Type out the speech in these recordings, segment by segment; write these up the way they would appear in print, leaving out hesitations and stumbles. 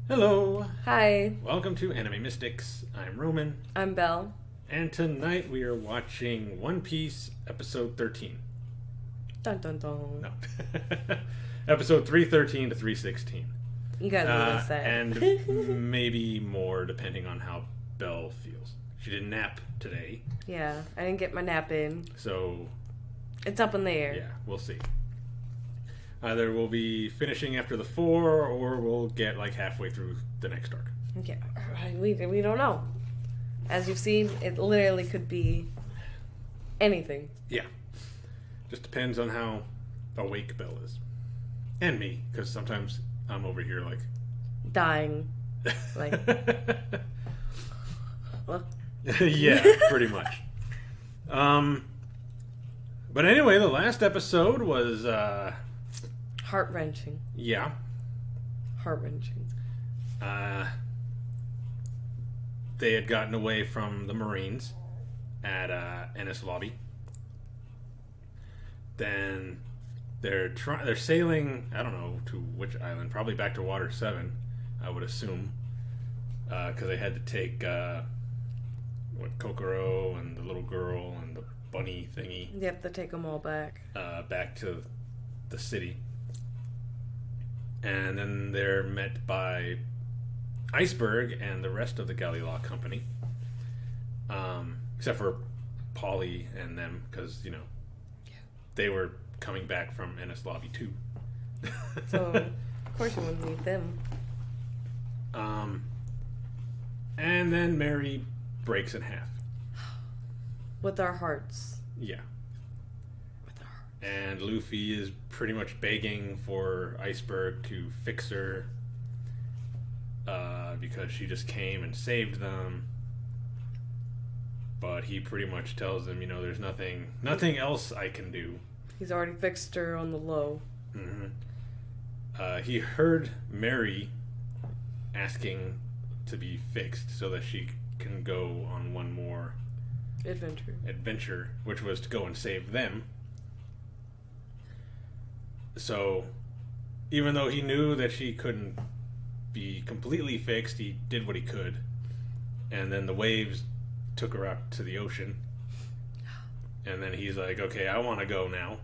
Hello! Hi, Welcome to Anime Mystics. I'm Roman, I'm Belle. and tonight we are watching One Piece Episode 13. Dun dun dun. No. Episode 313 to 316. You guys know what I said. And maybe more depending on how Belle feels. She didn't nap today, Yeah, I didn't get my nap in. so It's up in the air. yeah, we'll see. Either we'll be finishing after the 4, or we'll get like halfway through the next arc. Yeah, we don't know. As you've seen, it literally could be anything. Yeah. Just depends on how awake Belle is. And me, because sometimes I'm over here like... Dying. Like, well, yeah, pretty much. But anyway, the last episode was, heart-wrenching. yeah. Heart-wrenching. They had gotten away from the Marines at Ennis Lobby. Then they're sailing, I don't know to which island, probably back to Water 7, I would assume. Because they had to take, Kokoro and the little girl and the bunny thingy You have to take them all back. back to the city. And then they're met by Iceberg and the rest of the Galileo Company. Except for Polly and them, because, you know, they were coming back from Ennis Lobby too. So, of course you wouldn't need them. And then Mary breaks in half. With our hearts. Yeah. With our hearts. And Luffy is pretty much begging for Iceberg to fix her. Because she just came and saved them. But he pretty much tells them, you know, there's nothing else I can do. He's already fixed her on the low. Mm-hmm. He heard Mary asking to be fixed so that she can go on one more adventure, which was to go and save them. So, even though he knew that she couldn't be completely fixed, he did what he could. And then the waves took her out to the ocean. And then he's like, okay, I want to go now.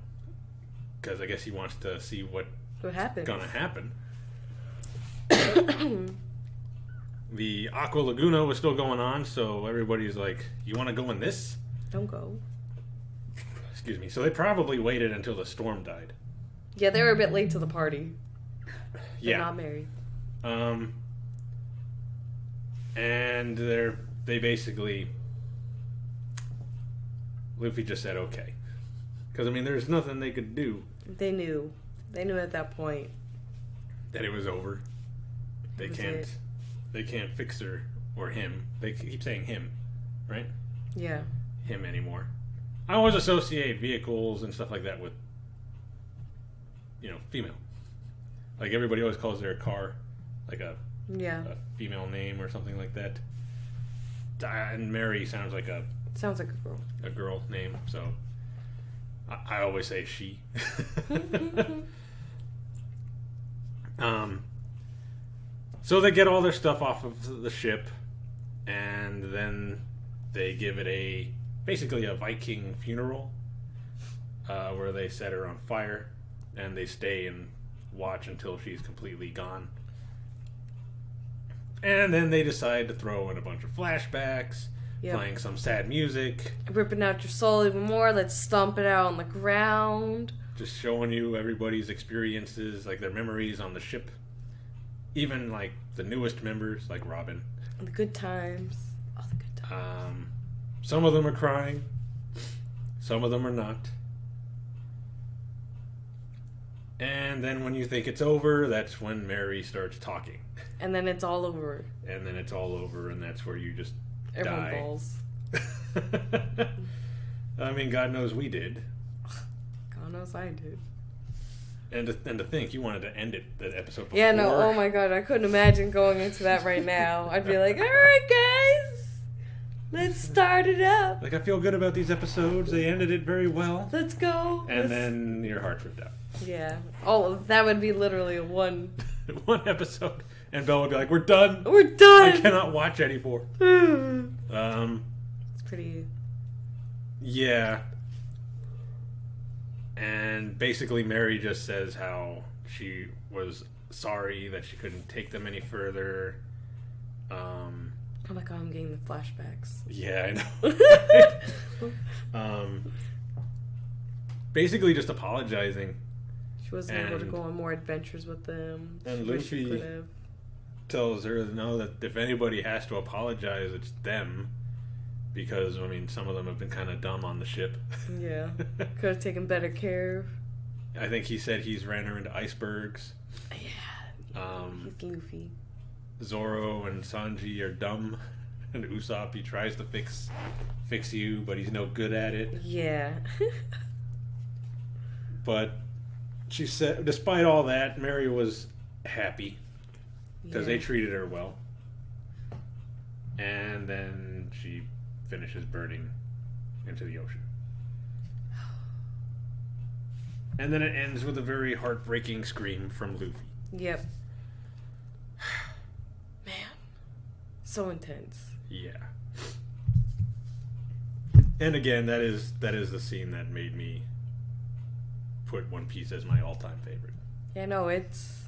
Because I guess he wants to see what's happened? gonna happen. The Aqua Laguna was still going on, so everybody's like, you want to go in this? Don't go. Excuse me. So they probably waited until the storm died. Yeah, they were a bit late to the party. Yeah. They're not married. And they basically... Luffy just said okay. Because, I mean, there's nothing they could do. They knew. They knew at that point. That it was over. They That was can't... it. They can't fix her or him. They keep saying him, right? Yeah. Him anymore. I always associate vehicles and stuff like that with, you know, female. Like everybody always calls their car like a female name or something like that. And Mary sounds like Sounds like a girl. a girl name, so I always say she. So they get all their stuff off of the ship, and then they give it basically a Viking funeral, where they set her on fire, and they stay and watch until she's completely gone. And then they decide to throw in a bunch of flashbacks, playing some sad music. Ripping out your soul even more. Let's stomp it out on the ground. Just showing you everybody's experiences, like their memories on the ship. Even like the newest members, like Robin. The good times. All the good times. Some of them are crying. Some of them are not. And then when you think it's over, that's when Mary starts talking. And then it's all over. And then it's all over, and that's where you just Everyone die. balls. I mean, God knows we did. God knows I did. And to think, you wanted to end it, the episode before. Yeah, no, oh my god, I couldn't imagine going into that right now. I'd be like, alright guys, let's start it up. Like, I feel good about these episodes. They ended it very well. Let's go. And then your heart ripped out. Yeah. Oh, that would be literally one one episode, and Belle would be like, "We're done. We're done. I cannot watch anymore." It's pretty. Yeah. And basically, Mary just says how she was sorry that she couldn't take them any further. Oh my god, I'm getting the flashbacks. Yeah, I know. Basically, just apologizing. She wasn't able to go on more adventures with them. And Luffy tells her no, that if anybody has to apologize, it's them. Because, I mean, some of them have been kind of dumb on the ship. Yeah. Could have taken better care. I think he said he's ran her into icebergs. Yeah. He's Luffy. Zoro and Sanji are dumb. And Usopp, he tries to fix you, but he's no good at it. Yeah. But she said, despite all that, Mary was happy. Because they treated her well. And then she finishes burning into the ocean. And then it ends with a very heartbreaking scream from Luffy. Yep. Man. So intense. Yeah. And again, that is the scene that made me put One Piece as my all-time favorite. Yeah, no, it's...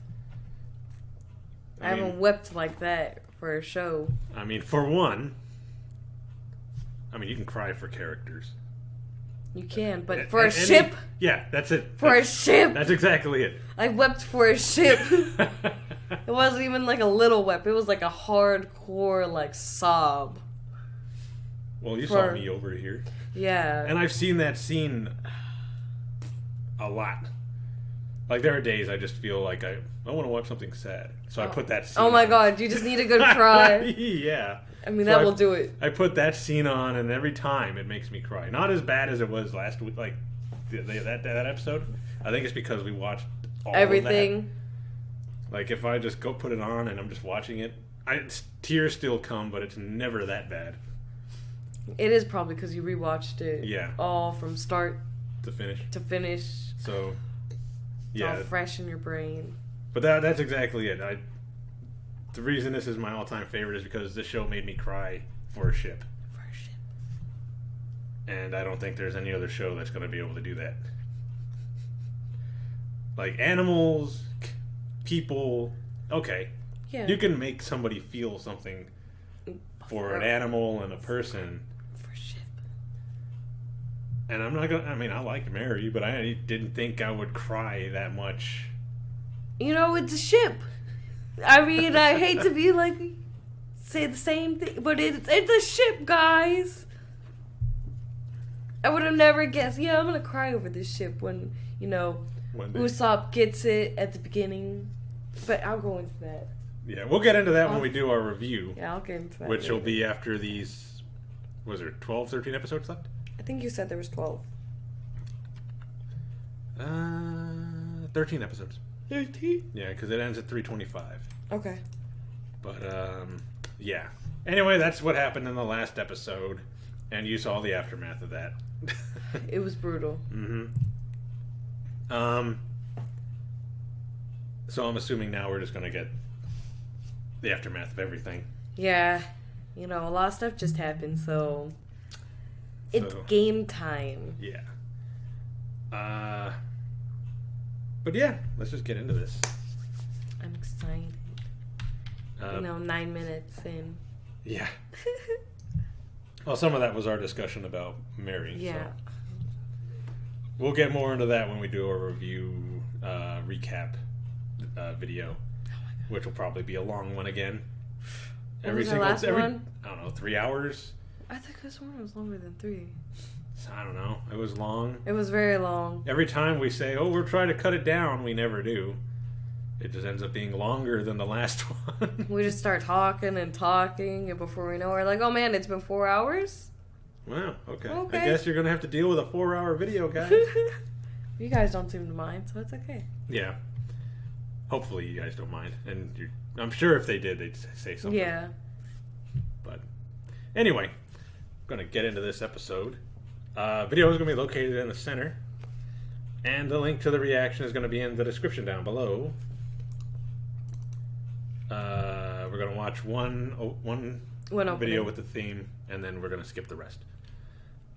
I haven't wept like that for a show. I mean, for one... I mean, you can cry for characters. You can, but for a ship? Yeah, that's it. For a ship? That's exactly it. I wept for a ship. It wasn't even like a little wept. It was like a hardcore, like, sob. Well, you saw me over here. Yeah. And I've seen that scene a lot. Like, there are days I just feel like I want to watch something sad. So I put that scene Oh my on. God, you just need a good cry. Yeah. I mean, that will do it. I put that scene on, and every time it makes me cry. Not as bad as it was last week, like that episode. I think it's because we watched all everything. Of that. Like, if I just go put it on and I'm just watching it, tears still come, but it's never that bad. It is probably because you rewatched it. Yeah. All from start to finish. So, yeah. It's all fresh in your brain. But that's exactly it. The reason this is my all-time favorite is because this show made me cry for a ship. For a ship. And I don't think there's any other show that's going to be able to do that. Like, animals, people, okay. Yeah. You can make somebody feel something for an animal and a person. For a ship. And I'm not going to, I mean, I like Mary, but I didn't think I would cry that much. You know, it's a ship. I mean, I hate to be like, say the same thing, but it's a ship, guys. I would have never guessed. Yeah, I'm going to cry over this ship when, you know, Usopp gets it at the beginning. But I'll go into that. Yeah, we'll get into that when we do our review. Yeah, I'll get into that. Which will be after these, was there 12, 13 episodes left? I think you said there was 12. 13 episodes. 13? Yeah, because it ends at 3:25. Okay. But, yeah. Anyway, that's what happened in the last episode. And you saw the aftermath of that. It was brutal. Mm-hmm. So I'm assuming now we're just going to get the aftermath of everything. Yeah. You know, a lot of stuff just happened, so... It's game time. Yeah. But yeah, let's just get into this. I'm excited. 9 minutes in. Yeah. Well, some of that was our discussion about Mary. Yeah. So we'll get more into that when we do a review recap video, which will probably be a long one again. What was the last one? I don't know, 3 hours? I think this one was longer than 3. I don't know. It was long. It was very long. Every time we say, oh, we're trying to cut it down, we never do. It just ends up being longer than the last one. We just start talking, and before we know, we're like, oh man, it's been 4 hours? Wow, okay. I guess you're going to have to deal with a 4-hour video, guys. You guys don't seem to mind, so it's okay. Yeah. Hopefully you guys don't mind. And I'm sure if they did, they'd say something. Yeah. But anyway, I'm going to get into this episode. Video is going to be located in the center. And the link to the reaction is going to be in the description down below. We're gonna watch one One video opening. with the theme, and then we're gonna skip the rest.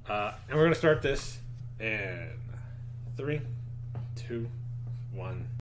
And we're gonna start this in 3, 2, 1.